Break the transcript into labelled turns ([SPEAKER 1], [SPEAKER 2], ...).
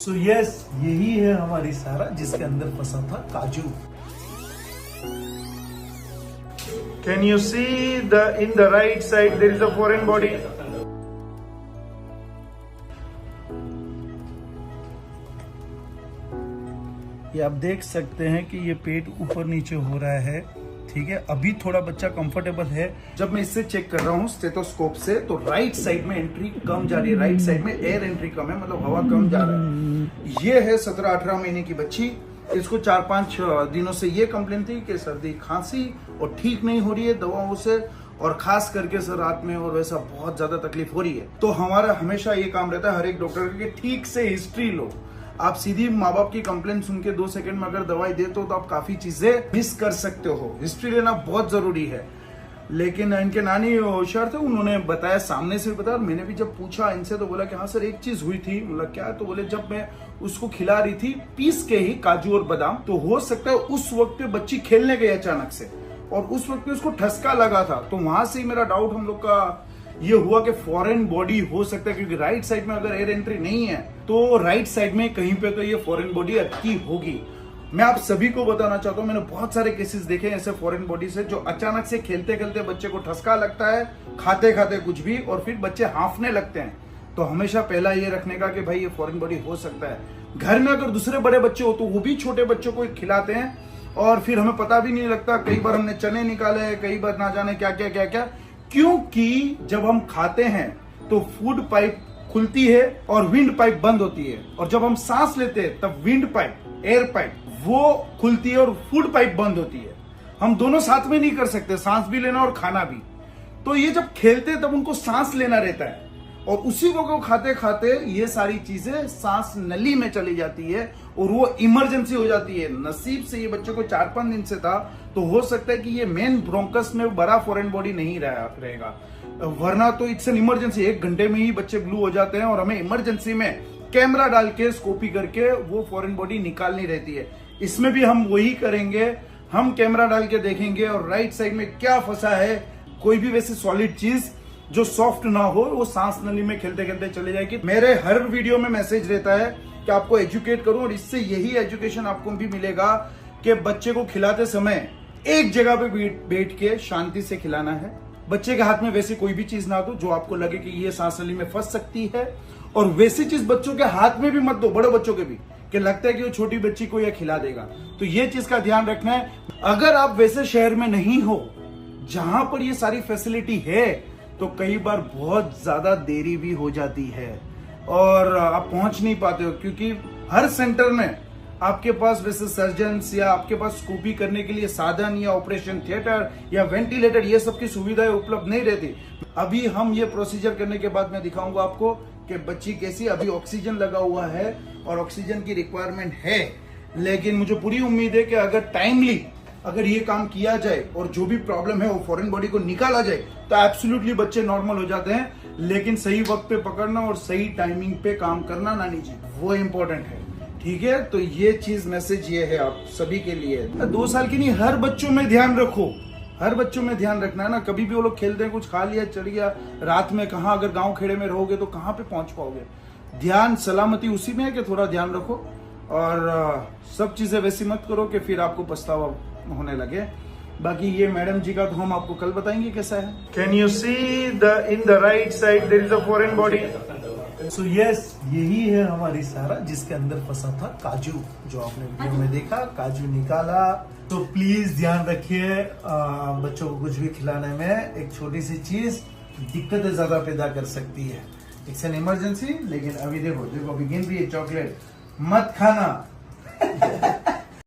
[SPEAKER 1] सो yes, यही है हमारी सारा जिसके अंदर फंसा था काजू। Can you see in the right side there is a foreign body. ये आप देख सकते हैं कि ये पेट ऊपर नीचे हो रहा है, ठीक है। अभी थोड़ा बच्चा कंफर्टेबल है। जब मैं इससे चेक कर रहा हूँ स्टेथोस्कोप से, तो राइट साइड में एंट्री कम जा रही है, राइट साइड में एयर एंट्री कम है, मतलब हवा कम जा रहा है। ये है 17-18 महीने की बच्ची। इसको 4-5 दिनों से ये कंप्लेन थी कि सर्दी खांसी और ठीक नहीं हो रही है दवाओं से, और खास करके सर रात में और वैसा बहुत ज्यादा तकलीफ हो रही है। तो हमारा हमेशा ये काम रहता है हर एक डॉक्टर के, ठीक से हिस्ट्री लो। आप सीधी माँ बाप की कंप्लेंट सुन के 2 सेकंड में अगर दवाई देते हो तो आप काफी चीजें मिस कर सकते हो। हिस्ट्री लेना बहुत जरूरी है। लेकिन इनके नानी होशियार थे, उन्होंने बताया, सामने से बताया। मैंने भी जब पूछा इनसे तो बोला कि हाँ सर एक चीज हुई थी। मतलब क्या? तो बोले जब मैं उसको खिला रही थी पीस के ही काजू और बादाम, तो हो सकता है उस वक्त पे बच्ची खेलने गई अचानक से और उस वक्त पे उसको ठसका लगा था। तो वहां से मेरा डाउट हम लोग का ये हुआ कि फॉरेन बॉडी हो सकता है, क्योंकि राइट साइड में अगर एयर एंट्री नहीं है तो राइट साइड में कहीं पे तो ये फॉरेन बॉडी अटकी होगी। मैं आप सभी को बताना चाहता हूँ, मैंने बहुत सारे केसेस देखे हैं ऐसे फॉरेन बॉडी से, जो अचानक से खेलते खेलते बच्चे को ठसका लगता है, खाते खाते कुछ भी, और फिर बच्चे हांफने लगते हैं। तो हमेशा पहला ये रखने का कि भाई ये फॉरेन बॉडी हो सकता है। घर में अगर दूसरे बड़े बच्चे हो तो वो भी छोटे बच्चों को खिलाते हैं और फिर हमें पता भी नहीं लगता। कई बार हमने चने निकाले, कई बार ना जाने क्या क्या क्या क्या, क्योंकि जब हम खाते हैं तो फूड पाइप खुलती है और विंड पाइप बंद होती है, और जब हम सांस लेते हैं तब विंड पाइप, एयर पाइप वो खुलती है और फूड पाइप बंद होती है। हम दोनों साथ में नहीं कर सकते, सांस भी लेना और खाना भी। तो ये जब खेलते हैं तब उनको सांस लेना रहता है, और उसी को खाते खाते ये सारी चीजें सांस नली में चली जाती है और वो इमरजेंसी हो जाती है। नसीब से ये बच्चे को 4-5 दिन से था, तो हो सकता है कि ये मेन ब्रोंकस में बड़ा फॉरेन बॉडी नहीं रहेगा, वरना तो इट्स एन इमरजेंसी। 1 घंटे में ही बच्चे ब्लू हो जाते हैं और हमें इमरजेंसी में कैमरा डाल के स्कोपी करके वो फॉरेन बॉडी निकालनी रहती है। इसमें भी हम वही करेंगे, हम कैमरा डाल के देखेंगे और राइट साइड में क्या फंसा है। कोई भी वैसे सॉलिड चीज जो सॉफ्ट ना हो वो सांस नली में खेलते खेलते चले जाएगी। मेरे हर वीडियो में मैसेज रहता है कि आपको एजुकेट करूं, और इससे यही एजुकेशन आपको भी मिलेगा कि बच्चे को खिलाते समय एक जगह पे बैठ के शांति से खिलाना है। बच्चे के हाथ में वैसी कोई भी चीज ना दो जो आपको लगे कि ये सांस नली में फंस सकती है, और वैसी चीज बच्चों के हाथ में भी मत दो, बड़े बच्चों के भी, कि लगता है कि वो छोटी बच्ची को ये खिला देगा। तो ये चीज का ध्यान रखना है। अगर आप वैसे शहर में नहीं हो जहां पर ये सारी फैसिलिटी है, तो कई बार बहुत ज्यादा देरी भी हो जाती है और आप पहुंच नहीं पाते हो, क्योंकि हर सेंटर में आपके पास वैसे सर्जन्स या आपके पास स्कूपी करने के लिए साधन या ऑपरेशन थिएटर या वेंटिलेटर, ये सब की सुविधाएं उपलब्ध नहीं रहती। अभी हम ये प्रोसीजर करने के बाद मैं दिखाऊंगा आपको कि बच्ची कैसी, अभी ऑक्सीजन लगा हुआ है और ऑक्सीजन की रिक्वायरमेंट है। लेकिन मुझे पूरी उम्मीद है कि अगर टाइमली अगर ये काम किया जाए और जो भी प्रॉब्लम है वो फॉरेन बॉडी को निकाला जाए, तो एब्सोल्युटली बच्चे नॉर्मल हो जाते हैं। लेकिन सही वक्त पे पकड़ना और सही टाइमिंग पे काम करना नानी जी, वो इंपॉर्टेंट है, ठीक है। तो ये चीज मैसेज ये है आप सभी के लिए। 2 साल की नहीं, हर बच्चों में ध्यान रखो, हर बच्चों में ध्यान रखना है ना। कभी भी वो लोग खेलते हैं, कुछ खा लिया चढ़ गया, रात में कहाँ, अगर गांव खेड़े में रहोगे तो कहाँ पे पहुंच पाओगे। ध्यान सलामती उसी में है कि थोड़ा ध्यान रखो, और सब चीजें वैसी मत करो कि फिर आपको पछतावा होने लगे। बाकी ये मैडम जी का तो हम आपको कल बताएंगे कैसा है। Can you see in the right side there is a foreign body. So yes, यही है हमारी सारा जिसके अंदर फंसा था काजू, जो आपने वीडियो में देखा। काजू निकाला। तो प्लीज ध्यान रखिए, बच्चों को कुछ भी खिलाने में एक छोटी सी चीज दिक्कतें ज्यादा पैदा कर सकती है। It's an emergency. लेकिन अभी देखो अभी गिन रही है चॉकलेट, मत खाना।